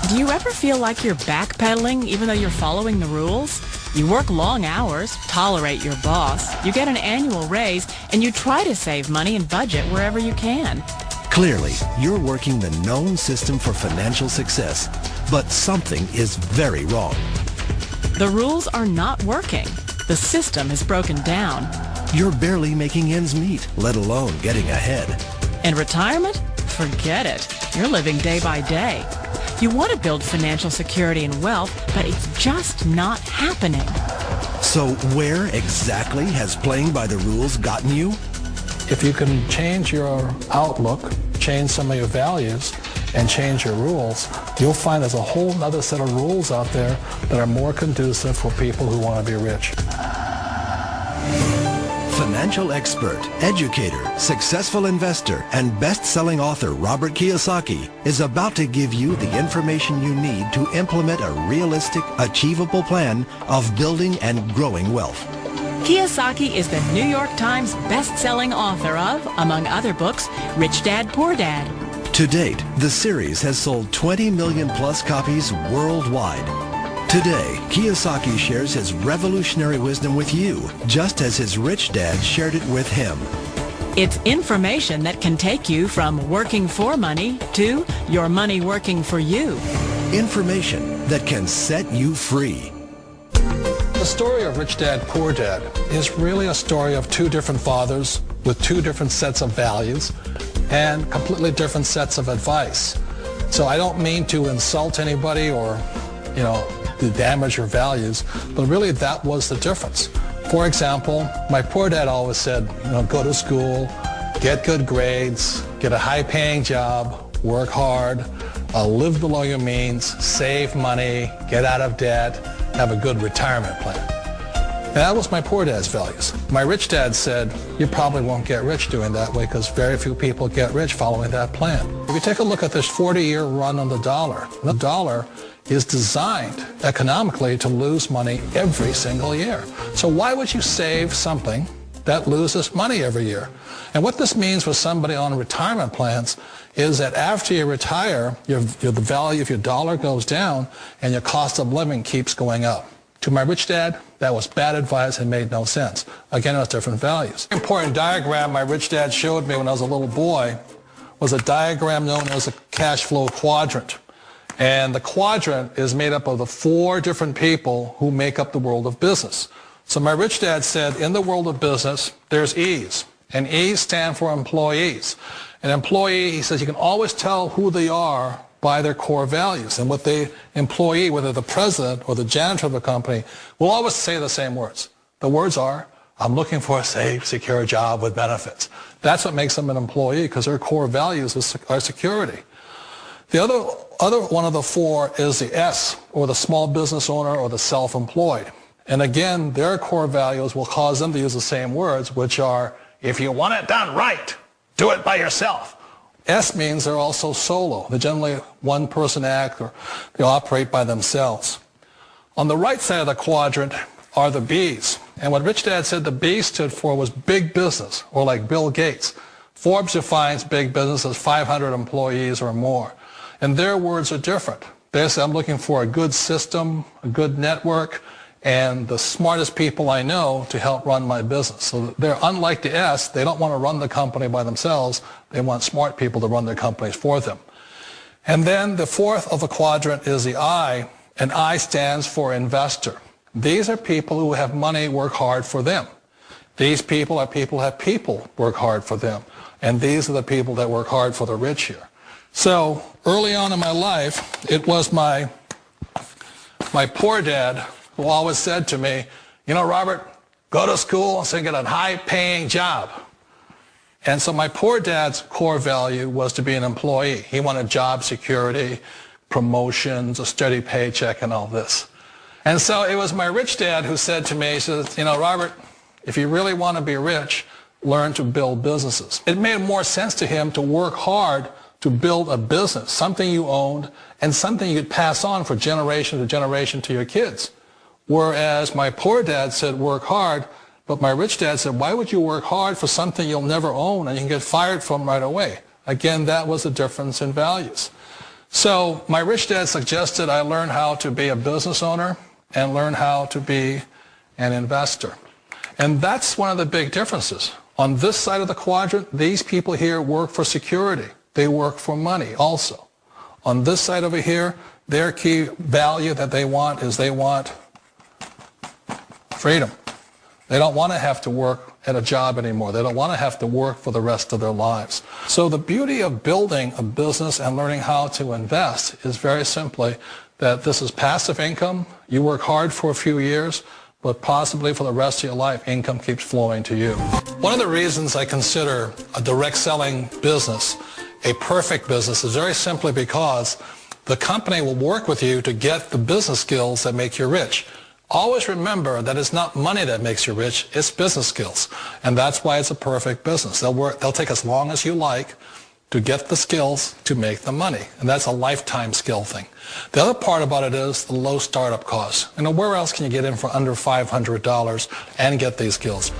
Do you ever feel like you're backpedaling even though you're following the rules? You work long hours, tolerate your boss, you get an annual raise, and you try to save money and budget wherever you can. Clearly, you're working the known system for financial success, but something is very wrong. The rules are not working. The system is broken down. You're barely making ends meet, let alone getting ahead. And retirement? Forget it. You're living day by day. You want to build financial security and wealth, but it's just not happening. So where exactly has playing by the rules gotten you? If you can change your outlook, change some of your values, and change your rules, you'll find there's a whole other set of rules out there that are more conducive for people who want to be rich. Financial expert, educator, successful investor, and best-selling author Robert Kiyosaki is about to give you the information you need to implement a realistic, achievable plan of building and growing wealth. Kiyosaki is the New York Times best-selling author of, among other books, Rich Dad, Poor Dad. To date, the series has sold 20 million plus copies worldwide. Today, Kiyosaki shares his revolutionary wisdom with you, just as his rich dad shared it with him. It's information that can take you from working for money to your money working for you. Information that can set you free. The story of Rich Dad, Poor Dad is really a story of two different fathers with two different sets of values and completely different sets of advice. So I don't mean to insult anybody or, to damage your values, but really that was the difference. For example, my poor dad always said, go to school, get good grades, get a high-paying job, work hard, live below your means, save money, get out of debt, have a good retirement plan. And that was my poor dad's values. My rich dad said, you probably won't get rich doing that way because very few people get rich following that plan. If you take a look at this 40-year run on the dollar is designed economically to lose money every single year. So why would you save something that loses money every year? And what this means for somebody on retirement plans is that after you retire, the value of your dollar goes down and your cost of living keeps going up. To my rich dad, that was bad advice and made no sense. Again, it was different values. An important diagram my rich dad showed me when I was a little boy was a diagram known as a cash flow quadrant. And the quadrant is made up of the four different people who make up the world of business. So my rich dad said, in the world of business, there's E's. And E's stand for employees. An employee, he says, you can always tell who they are by their core values. And with the employee, whether the president or the janitor of the company, will always say the same words. The words are, I'm looking for a safe, secure job with benefits. That's what makes them an employee, because their core values are security. The other one of the four is the S, or the small business owner or the self-employed. And again, their core values will cause them to use the same words, which are, if you want it done right, do it by yourself. S means they're also solo. They're generally one-person act, or they operate by themselves. On the right side of the quadrant are the B's. And what Rich Dad said the B stood for was big business, or like Bill Gates. Forbes defines big business as 500 employees or more. And their words are different. They say, I'm looking for a good system, a good network, and the smartest people I know to help run my business. So they're unlike the S. They don't want to run the company by themselves. They want smart people to run their companies for them. And then the fourth of the quadrant is the I, and I stands for investor. These are people who have money work hard for them. These people are people who have people work hard for them. And these are the people that work hard for the rich here. So early on in my life, it was my poor dad who always said to me, Robert, go to school and get a high-paying job. And so my poor dad's core value was to be an employee. He wanted job security, promotions, a steady paycheck, and all this. And so it was my rich dad who said to me, he says, Robert, if you really want to be rich, learn to build businesses. It made more sense to him to work hard to build a business, something you owned, and something you could pass on for generation to generation to your kids. Whereas my poor dad said work hard, but my rich dad said, why would you work hard for something you'll never own and you can get fired from right away? Again, that was a difference in values. So my rich dad suggested I learn how to be a business owner and learn how to be an investor. And that's one of the big differences. On this side of the quadrant, these people here work for security. They work for money also. On this side over here, their key value that they want is they want freedom. They don't want to have to work at a job anymore. They don't want to have to work for the rest of their lives. So the beauty of building a business and learning how to invest is very simply that this is passive income. You work hard for a few years, but possibly for the rest of your life, income keeps flowing to you. One of the reasons I consider a direct selling business a perfect business is very simply because the company will work with you to get the business skills that make you rich. Always remember that it's not money that makes you rich, it's business skills. And that's why it's a perfect business. They'll take as long as you like to get the skills to make the money. And that's a lifetime skill thing. The other part about it is the low startup costs. Where else can you get in for under $500 and get these skills?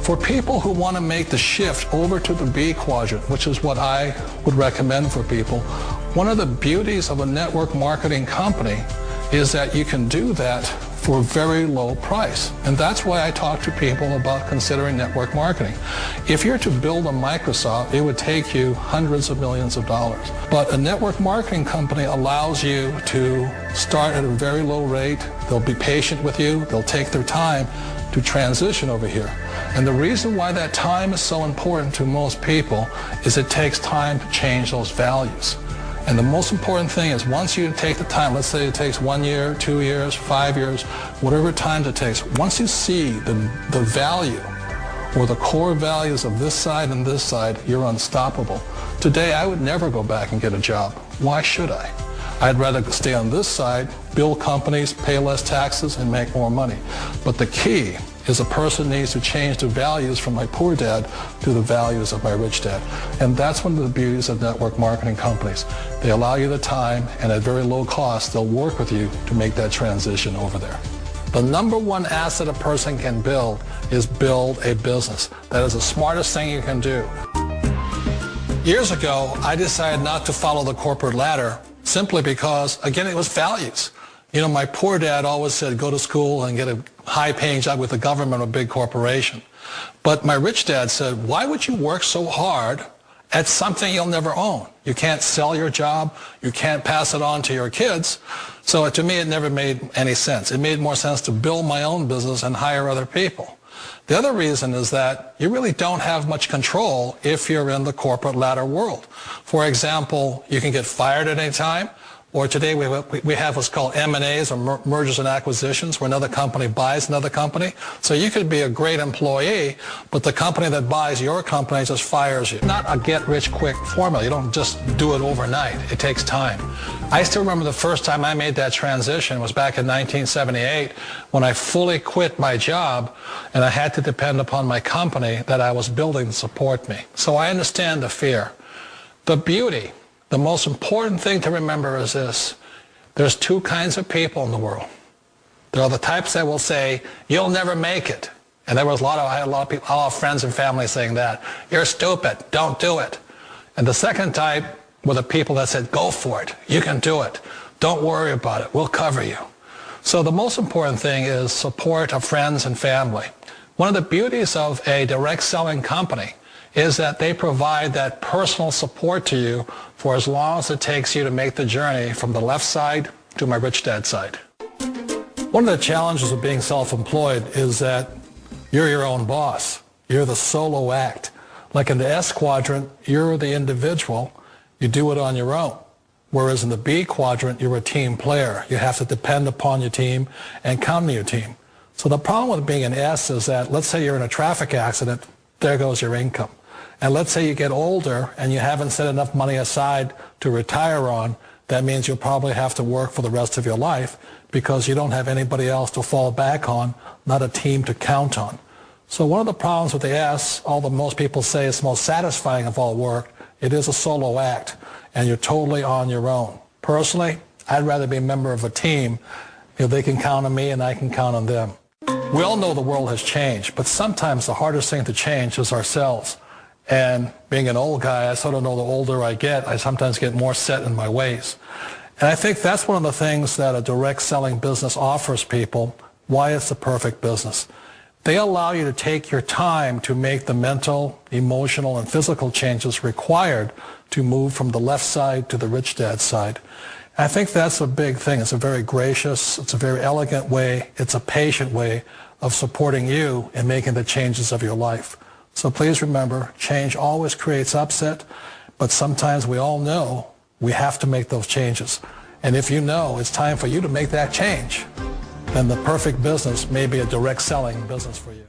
For people who want to make the shift over to the B quadrant, which is what I would recommend for people, one of the beauties of a network marketing company is that you can do that for a very low price. And that's why I talk to people about considering network marketing. If you're to build a Microsoft, it would take you hundreds of millions of dollars. But a network marketing company allows you to start at a very low rate. They'll be patient with you. They'll take their time to transition over here. And the reason why that time is so important to most people is it takes time to change those values. And the most important thing is once you take the time, let's say it takes 1 year, 2 years, 5 years, whatever time it takes, once you see the value or the core values of this side and this side, you're unstoppable. Today, I would never go back and get a job. Why should I? I'd rather stay on this side, build companies, pay less taxes, and make more money. But the key is a person needs to change the values from my poor dad to the values of my rich dad. And that's one of the beauties of network marketing companies. They allow you the time, and at very low cost, they'll work with you to make that transition over there. The number one asset a person can build is build a business. That is the smartest thing you can do. Years ago, I decided not to follow the corporate ladder simply because, again, it was values. My poor dad always said, go to school and get a high-paying job with the government or a big corporation. But my rich dad said, why would you work so hard at something you'll never own? You can't sell your job. You can't pass it on to your kids. So to me, it never made any sense. It made more sense to build my own business and hire other people. The other reason is that you really don't have much control if you're in the corporate ladder world. For example, you can get fired at any time. Or today we have what's called M&As, or mergers and acquisitions, where another company buys another company. So you could be a great employee, but the company that buys your company just fires you. Not a get-rich-quick formula. You don't just do it overnight. It takes time. I still remember the first time I made that transition was back in 1978 when I fully quit my job and I had to depend upon my company that I was building to support me. So I understand the fear. The beauty. The most important thing to remember is this. There's two kinds of people in the world. There are the types that will say, you'll never make it. And I had a lot of people, a lot of friends and family saying that. You're stupid. Don't do it. And the second type were the people that said, go for it. You can do it. Don't worry about it. We'll cover you. So the most important thing is support of friends and family. One of the beauties of a direct selling company is that they provide that personal support to you for as long as it takes you to make the journey from the left side to my rich dad side. One of the challenges of being self-employed is that you're your own boss. You're the solo act. Like in the S quadrant, you're the individual. You do it on your own. Whereas in the B quadrant, you're a team player. You have to depend upon your team and count on your team. So the problem with being an S is that, let's say you're in a traffic accident, there goes your income. And let's say you get older and you haven't set enough money aside to retire on, that means you'll probably have to work for the rest of your life because you don't have anybody else to fall back on, not a team to count on. So one of the problems with the S, although most people say it's the most satisfying of all work, it is a solo act and you're totally on your own. Personally, I'd rather be a member of a team if they can count on me and I can count on them. We all know the world has changed, but sometimes the hardest thing to change is ourselves. And being an old guy, I sort of know the older I get, I sometimes get more set in my ways. And I think that's one of the things that a direct selling business offers people, why it's the perfect business. They allow you to take your time to make the mental, emotional, and physical changes required to move from the left side to the rich dad side. And I think that's a big thing. It's a very gracious, it's a very elegant way, it's a patient way of supporting you in making the changes of your life. So please remember, change always creates upset, but sometimes we all know we have to make those changes. And if you know it's time for you to make that change, then the perfect business may be a direct selling business for you.